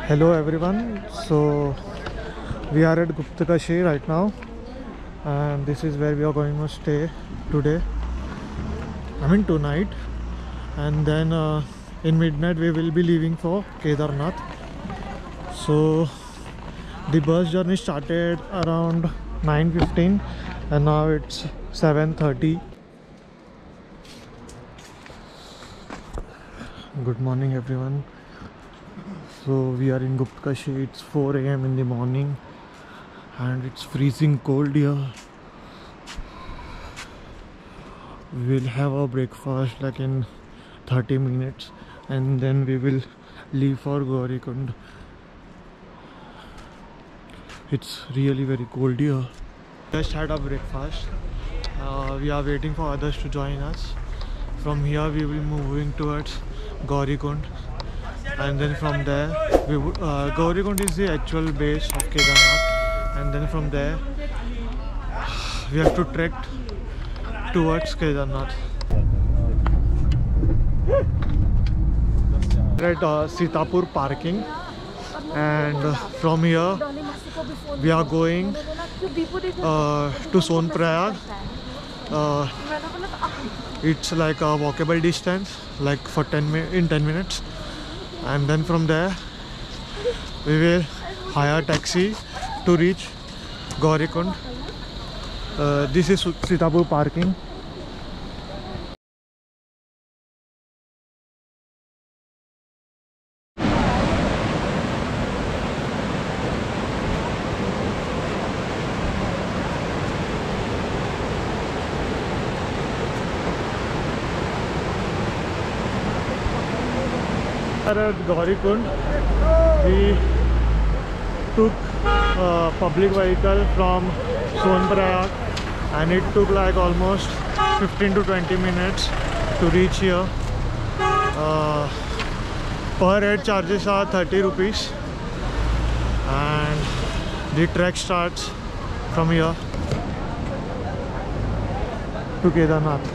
Hello everyone. So we are at Guptakashi right now, and this is where we are going to stay today. I mean tonight, and then in midnight we will be leaving for Kedarnath. So the bus journey started around 9:15, and now it's 7:30. Good morning everyone. So we are in Guptakashi. It's 4 a.m. in the morning and it's freezing cold here. We will have our breakfast like in 30 minutes and then we will leave for Gaurikund. It's really very cold here. Just had our breakfast. We are waiting for others to join us. From here we will be moving towards Gaurikund, and then from there we would Gaurikund is the actual base of Kedarnath, and then from there we have to trek towards Kedarnath. We're at Sitapur parking, and from here we are going to Sonprayag. It's like a walkable distance, like for 10 minutes, and then from there we will hire taxi to reach Gaurikund. This is Sitapur parking. At Gaurikund, we took a public vehicle from Sonprayag, and it took like almost 15 to 20 minutes to reach here. Per head charges are 30 rupees, and the trek starts from here to Kedarnath.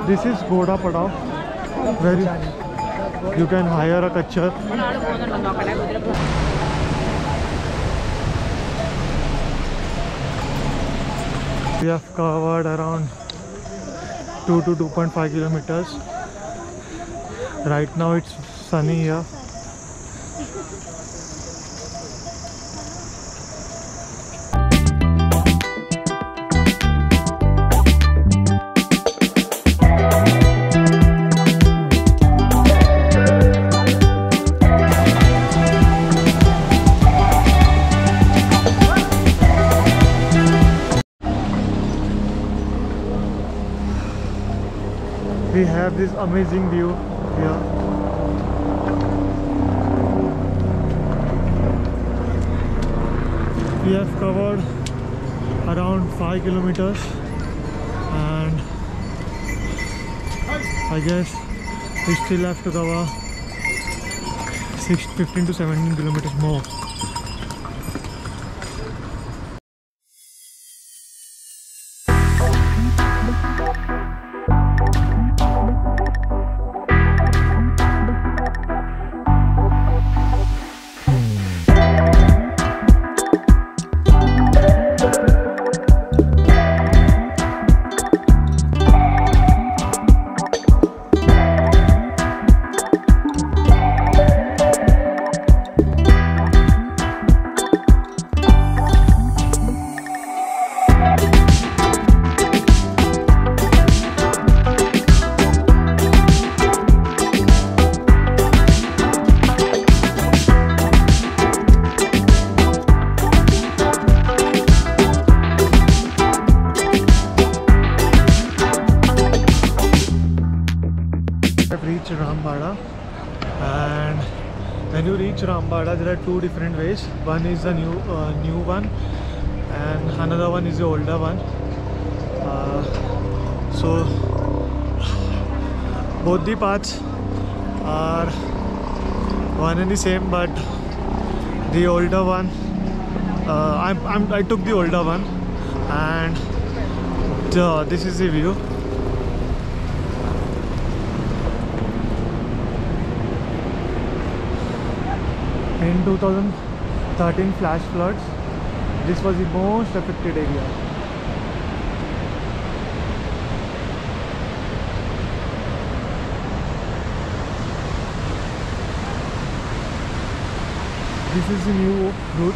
This is Ghoda Padav, where you can hire a kachar. We have covered around 2 to 2.5 kilometers. Right now it's sunny here. We have this amazing view here. We have covered around 5 kilometers, and I guess we still have to cover 15 to 17 kilometers more. to reach Rambada, there are two different ways. One is the new one, and another one is the older one. So both the paths are one and the same, but the older one, I took the older one, and this is the view. In 2013 flash floods, this was the most affected area. This is the new route.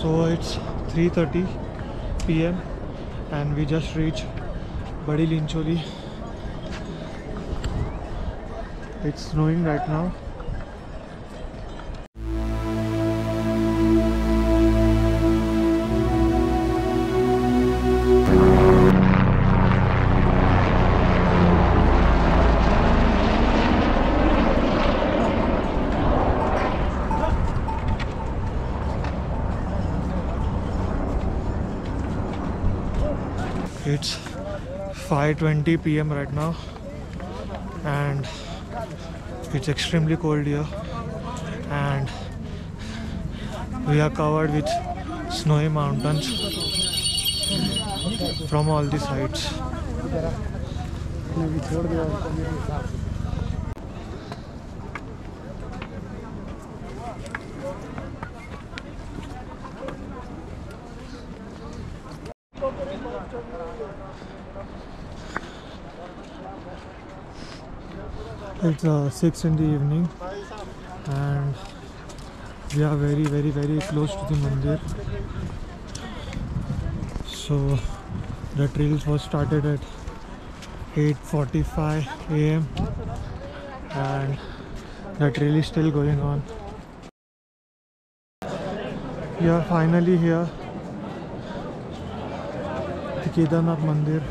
So it's 3:30 PM and we just reached Badi Lincholi. It's snowing right now. It's 5:20 PM right now and it's extremely cold here, and we are covered with snowy mountains from all the sides. It's 6 in the evening and we are very close to the mandir. So the trails was started at 8:45 AM and the trail is still going on. We are finally here, the Kedarnath Mandir.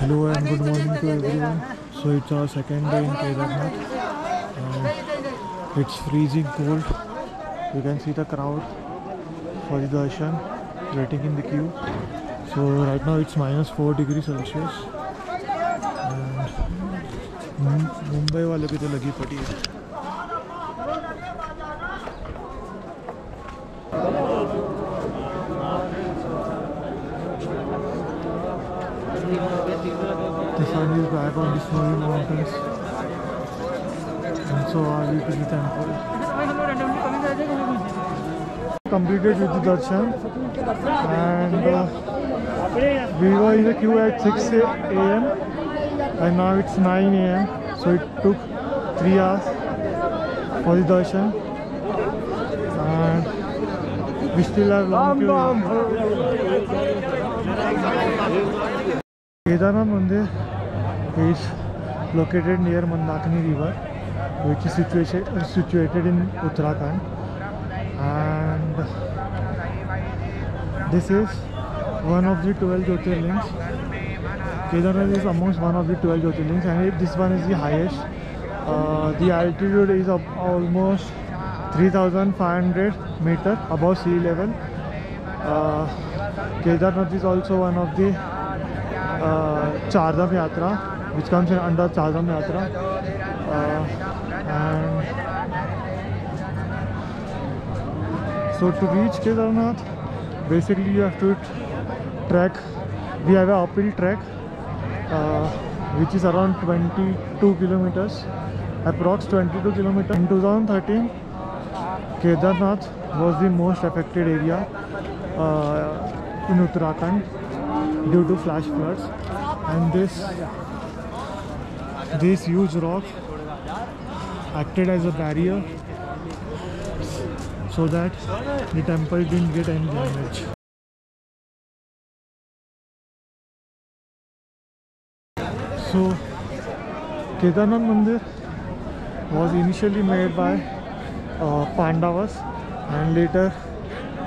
Hello and good morning to everyone. So it's our second day in Kedarnath and it's freezing cold. You can see the crowd for the darshan waiting in the queue. So right now it's -4 degrees Celsius and Mumbai वालों की तो लगी पड़ी है. The sun is back on the snowy mountains and so are we to the temple. Completed with the darshan and We were in the queue at 6 a.m. and now it's 9 a.m. So it took 3 hours for the darshan, and we still have long queue. Kedarnath Mandir is located near Mandakini River, which is situated in Uttarakhand, and this is one of the 12 Jyotirlings. Kedarnath is amongst one of the 12 Jyotirlings, and this one is the highest. The altitude is almost 3,500 meters above sea level. Kedarnath is also one of the Chardham Yatra, which comes in under Chardham Yatra, and so to reach Kedarnath, basically you have to trek. We have an uphill trek, which is around 22 kilometers, approx 22 kilometers. In 2013, Kedarnath was the most affected area in Uttarakhand due to flash floods, and this huge rock acted as a barrier so that the temple didn't get any damage. So Kedarnath Mandir was initially made by Pandavas and later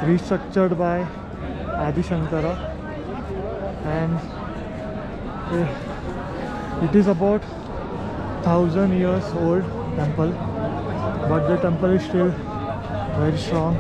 restructured by Adi Shankara, and it is about 1,000 years old temple, but the temple is still very strong.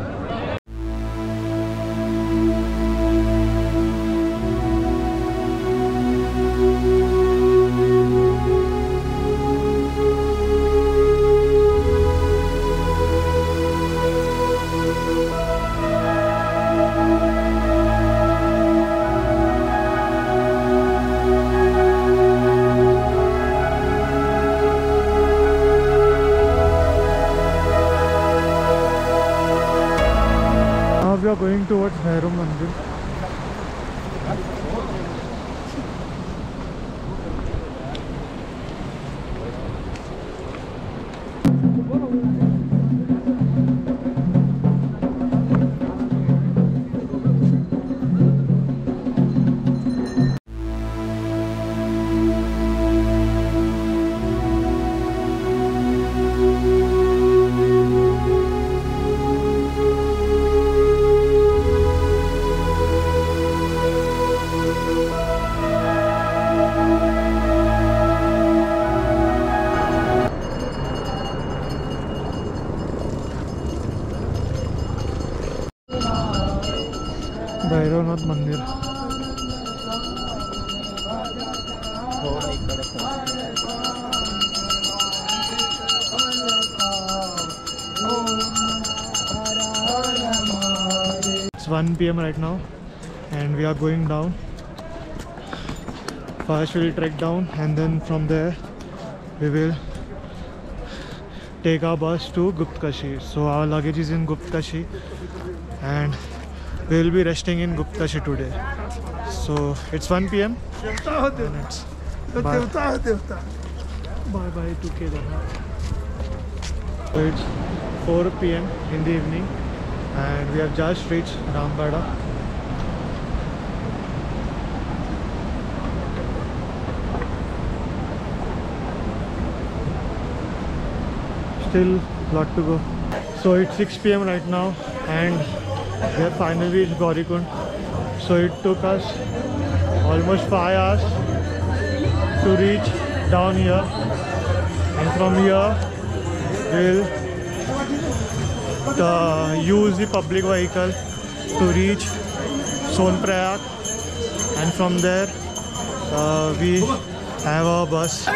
We are going towards Nehru Mandir. Bhairavnath Mandir. It's 1 PM right now, and we are going down. First we'll trek down, and then from there we will take our bus to Guptkashi. So our luggage is in Guptkashi, and we will be resting in Guptkashi today. So it's 1 PM and it's bye bye to Kedarnath. So it's 4 PM in the evening, and we have just reached Ramgada. Still a lot to go. So it's 6 PM right now, and we have finally reached Gaurikund. So it took us almost 5 hours to reach down here, and from here we'll use the public vehicle to reach Sonprayag, and from there we have our bus.